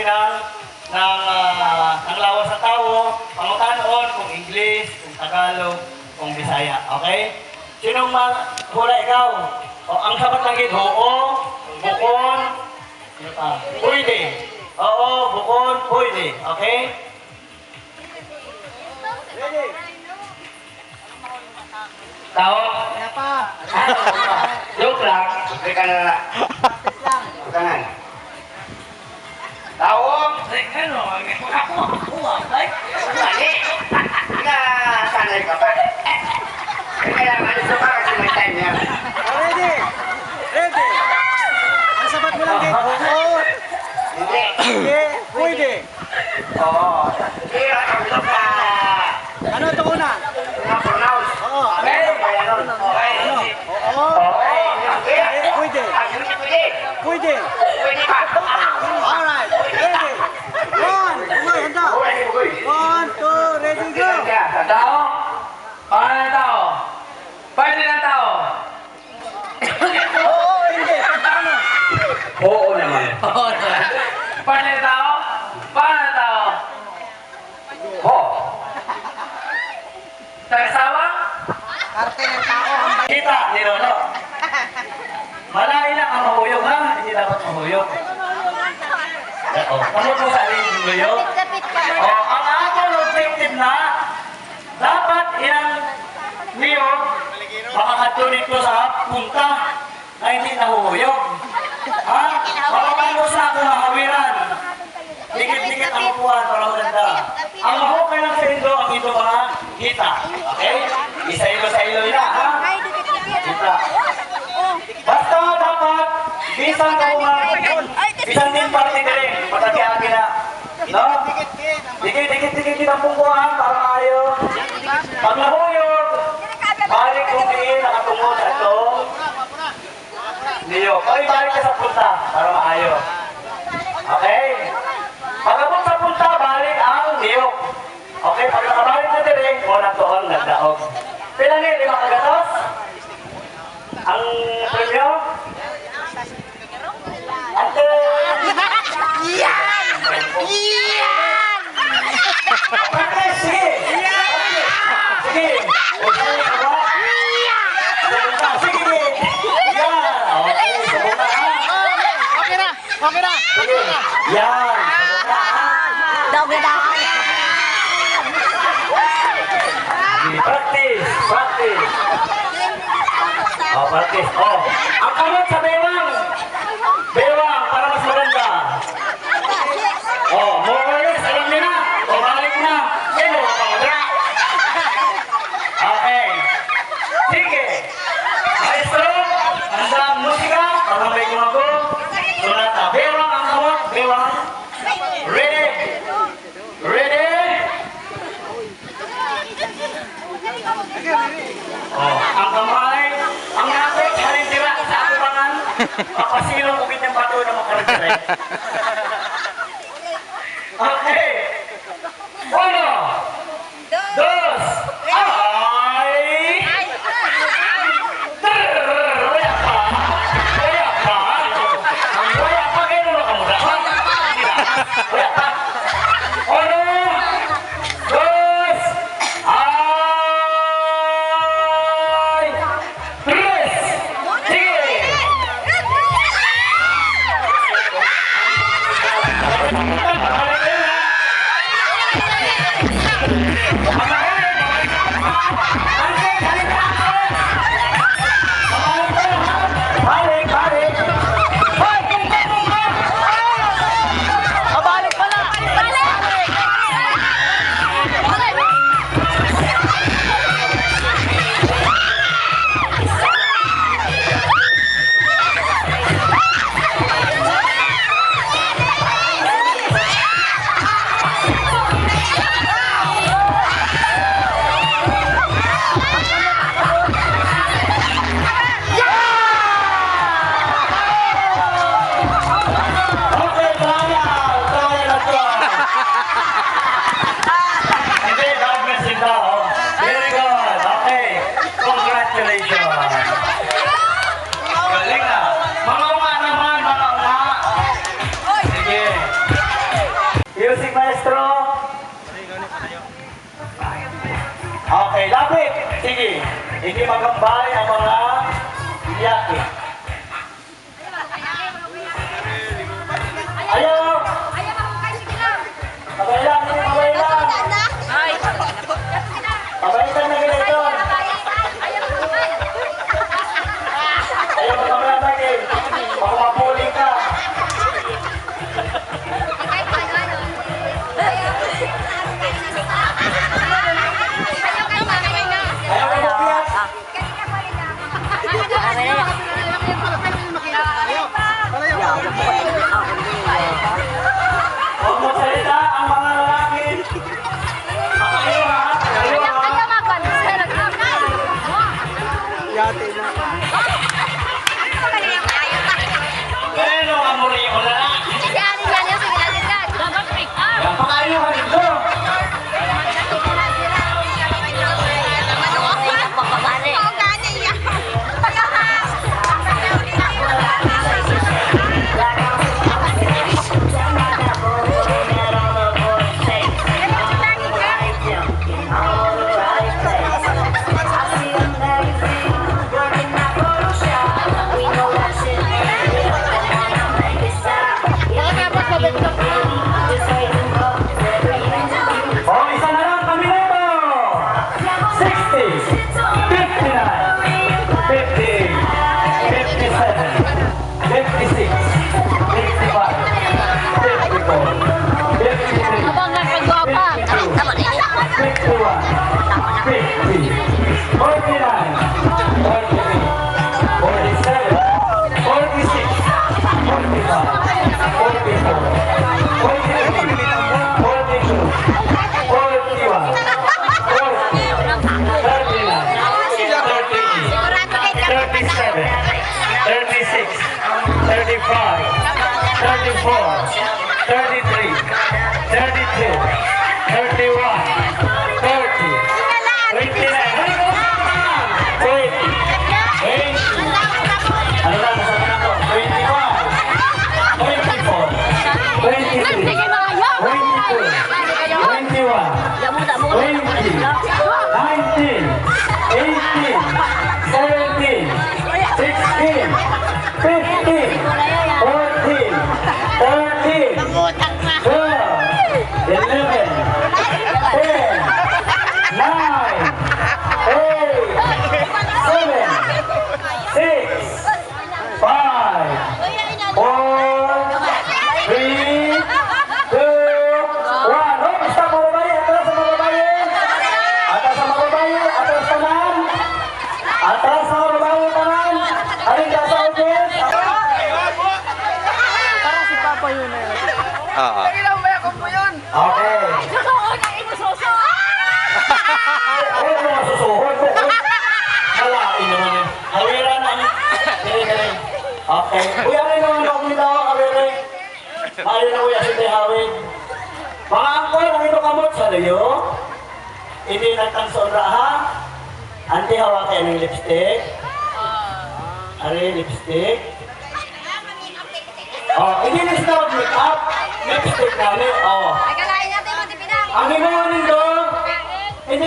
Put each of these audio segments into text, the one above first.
ng lawas sa tao, pangutanon kung English, kung Tagalog, kung Bisaya. Okay? Sinong hula ikaw? O, ang sapat lang gid, oo, bukon, pwede. Oo, bukon, pwede. Okay? Ready? Tao? Kaya pa. Joke lang. Teka na na. Tangan. Tao? Ano? Ay, Mali. Sanay ka pa. Kailangan ito pa kasi may time niya. Ready? Ready? Ang sabat mo lang din. Oo. Hindi. Hindi. Pwede. Oo. Hindi. Ang ka. Ano ito una? Na-pronounce. Oo. Okay. Okay. Oo. Okay. Pwede. Hindi pwede. Pwede. Pwede pa. Alright. Ready? One. Uy, handa. One, two, ready, go. tao? Pangalan ng tao? Pwede ng tao? Oo, hindi. Ano? Oo naman. Pwede ng tao? Pangalan ng tao? Ho. Tagasawa? Karte ng tao. Kita, ni Lolo. Malain lang ang mahuyog ha? Hindi dapat mahuyog. Kamot mo sa aling mahuyog? Ang atong objective na, dapat ilang niyog, makakatunin ko sa punta na hindi nahuhuyog. Ha? Makapagos na ako mahawiran. Dikit-dikit ang upuan para maganda. Ang mahukay lang sa ilo ang ito mga hita. Okay? Isa-ilo sa ilo nila, ha? Hita. Basta dapat, bisan ka bisan din party ka rin. Patati-agi na. No? Dikit-dikit ang pungkuhan para maayo. Pag nahuyog, balik kung diin nakatungod sa ito. Niyo. Okay, balik ka sa punta para maayo. Okay? Pagkabot sa punta, balik ang niyok. Okay, pag nakabalik na din, muna doon nagdaog. Pila ni, 5 kagatos? Ang premyo? Ate! Yan! Yan! Ate, sige! Sige! Sige! Yan! Okay, subuka ha! Okay na. Okay na. Sige! Yan! Subuka ha! Doble na. Practice! Practice! Oh, practice. Oh, ang kamot sa bewang! Bewang, para mas maganda. Oh, more or less, alam niyo na. O, balik na. Yan, o, okay. Sige. Maestro, handa ang musika. Para may gumago. Sunata. Bewang ang kamot. Bewang. Ready? Ready? Oh, ang kamay, ang napit, halintira sa akubangan, papasilong ukit ng bato na makaragare. Okay. 1, 2, ay! Waya pa! Waya pa! Ang waya pa, kayo na kamuda. Waya pa! 1, 2, ay! 3! Sige! Balik, balik! Mabalik pala. sige. Hindi magambay ang mga iyaki. Ayaw! Pabailan, hindi pabailan. Pabailan na ganito. Ayaw mo naman natin. Baka mapuli ka. Ayaw mo mabiyak. Huwag mo salita ang mga lalaki. Makayo ha. Makayo ha. Yate na. Pero amuri mo na lang. Yan pakayo ha dito. O, isa na lang, pamineto! 60, 59, 58, 57, 56, 55, 54, 53, 51, 50, 49, 48, 47, Okay. Huwag mo masusuhod. Malain naman eh. Hawiran ang... Okay. Uy, ano yung naman ako nito? Hawirin. Ayaw na uy, asin tayo hawin. Mga angkoy, ang ito kamot sa layo. Hindi nagtansonra ha. Ante hawa kayo ng lipstick. Ari, lipstick. Oh, hindi na sila mag-make up. Lipstick namin. Oh. Ang ginawa nito, hindi.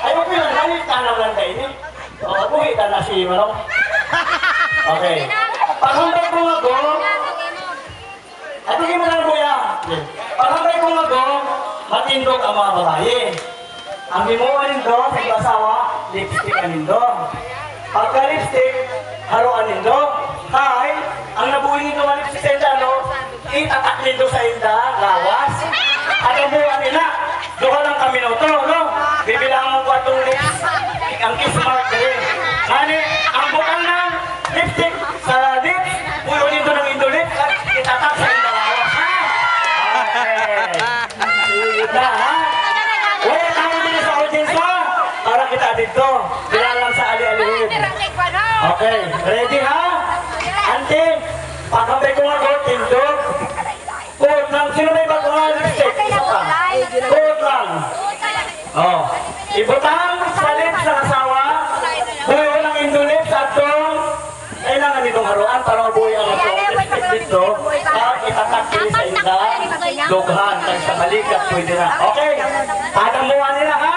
Ay, okay lang. Halit ka naman kayo ini. Oh, buhi ka na si Marong. Okay. Paghambay ko nga go. At hindi mo lang kuya. Paghambay ko nga go, matindog ang mga babae. Ang ginawa nito sa asawa, lipstick ka nito. Pagka-lipstick, haruan nito. Hi, ang nabuhin nito mga lipstick sa ano, itatak nito sa inda, lawas. At ang buwan nila, doon lang kami na ito, no? Bibilangan mo pa itong lips, ang kiss mark din. Kani, ang bukang ng lipstick sa lips, puyon nito ng indolips, at itatak sa inda, lawas. Ha? Okay. Na, ha? Uy, tayo din sa audience, ha? Para kita dito, bilalang sa ali-alihin. Okay, ready, ha? Ante, pagkabay ko nga ko, tindog. Kuot lang, sino may bago nga lipstick? Isa pa. Kuot lang. Oh. Ibutang sa lips sa asawa. Buyo ng indolips at itong kailangan itong haruan para mabuhay ang lipstick dito. At itatak din sa inda. Dughan, kaya sa balikat pwede na. Okay. Padamuhan nila ha?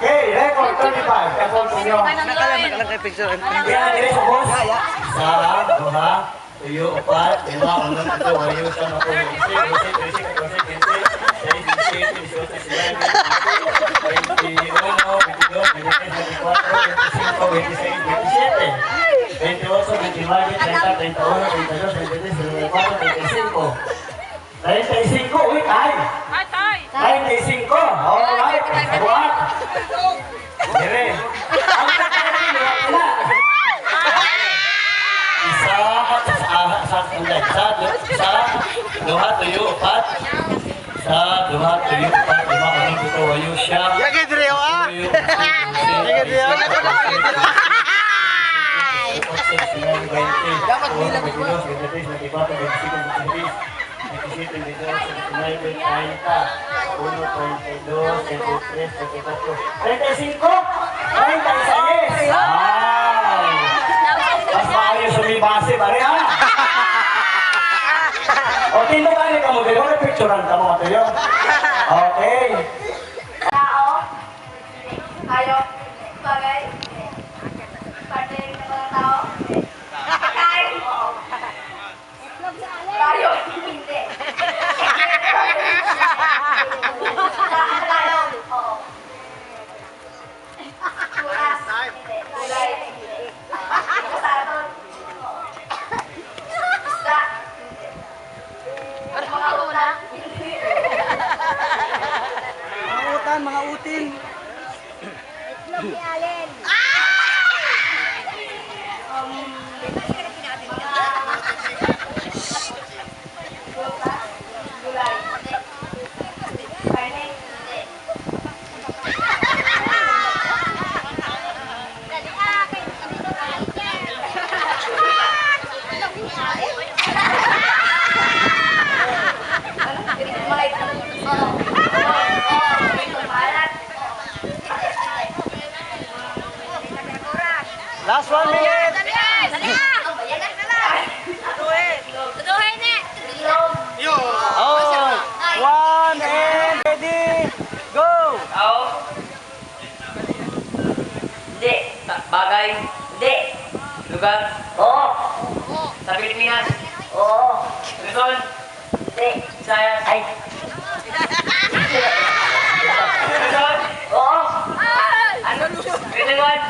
Okay, record 35. Record ninyo. Yan, diretso boss. Sa, duha, tuyo, upat, lima, unang, ito, wayo, sama, po, 35, uy, tay! 35! Alright, buhat! Dire! Ang isa, sa duha, tuyo, upat. Sa duha, tuyo, upat, lima, unang, ito, wayo, siya. Yagi Drio ah. Yagi Drio. Dapat bilang ito. Mas maayos sumibase, pare ha? O, tinto ka rin ka mo, picturean ka mo, ito yun. Okay. Oo. Luzon. Hindi. Saya. Ay. Luzon. Oo. Ano Luzon? Luzon.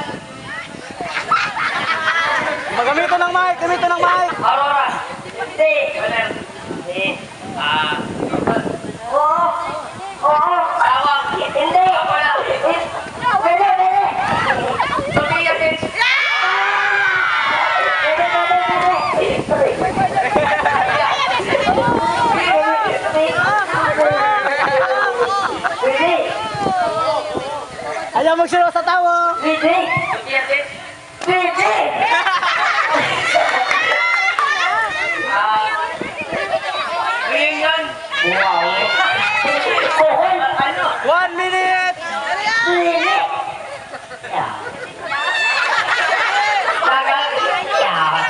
Magamito ng mic, gamito ng mic. Aurora. Hindi. Hindi. Oo. Oo. Tawag. Hindi. Wala. Pwede, pwede. Sophia Beach. Ayaw magsiro sa tawo. Pwede. Sophia Beach. Pwede. Reunion. Wow. Ano? 1 minute. Pwede. Yeah. Tagal. Yeah.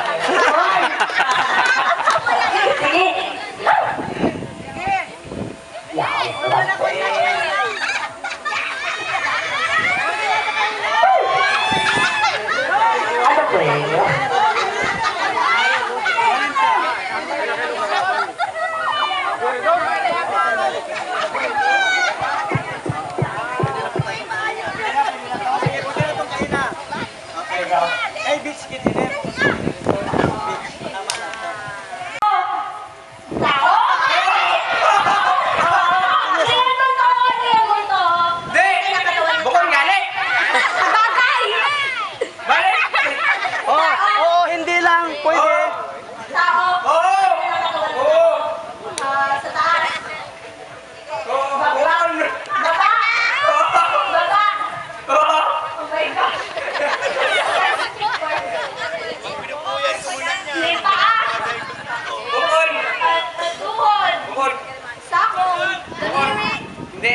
Sige. Ano po yun? Ay, bitch, kita din. Bukod gali! Balik! Oo, hindi lang. Pwede. Oo! Oo! Bukod! Hindi!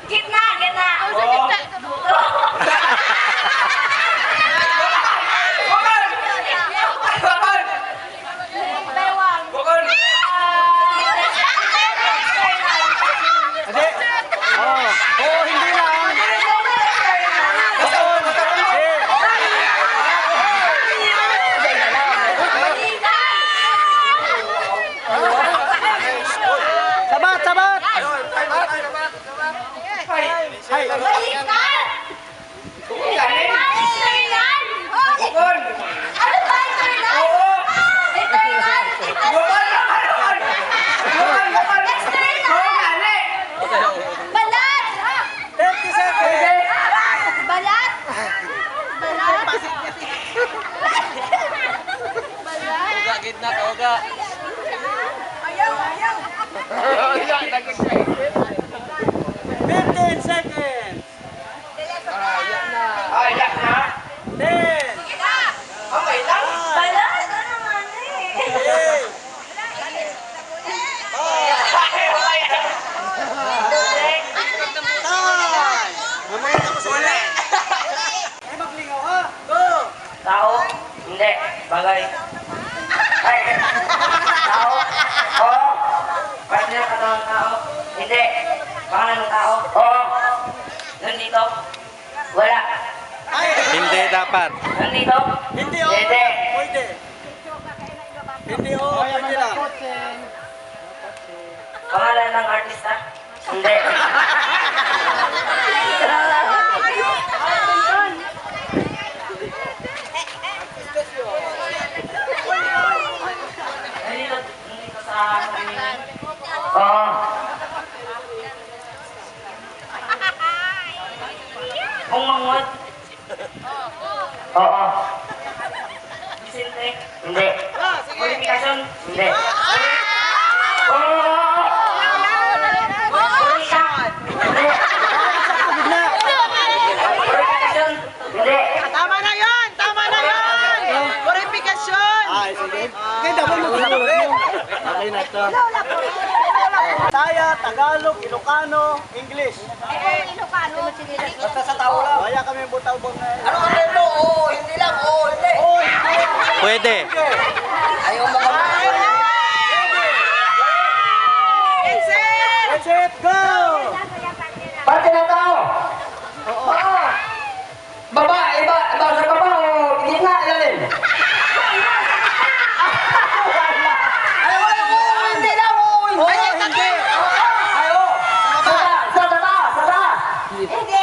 Gitna, gitna. Bewang. Bukod! Hindi. Oo, hindi lang. Sabat, sabat. Hay. Balikan! Bukod gali! Balikan! Bukod! Ano ba ito na? Oo! Balikan! Bukod! Bukod! Bukod! Bukod gali! Balat! 30 seconds. Balat! Balat! Balat! Gitna, toga. Ayaw, ayaw! 15 seconds. Ayak na! 10. Okay lang! Balat! Ano naman eh? 8. Mamaya na ko Uli! Ay, maglingaw ha. Go. Tao? Hindi. Bagay. Ay. Tao? Oo. Parte ng katawan ng tao? Hindi. Pangalan ng tao? Oo. Nandito? Wala. Ay, Hindi dapat. Nandito? hindi o. Hindi. Pwede. Hindi o. Pwede lang. Pangalan ng artista? Hindi. Nandito sa Oo. Kung mangod? Oo. Vicente? Hindi. Qualification? Hindi. Oo. Qualification? Hindi. Qualification? Hindi. Tama na yun! Tama na yun! Purifikasyon! Ay, sige. Okay, dapat mag-lingaw. Okay na ito. Taya, Tagalog, Ilocano, English. Basta sa tao lang. Kaya kami butaw-bong na. Ano ang mo? Oo, hindi lang. Oo, hindi. Oh, hindi. Pwede. Ayaw mga Let's it, go! Hindi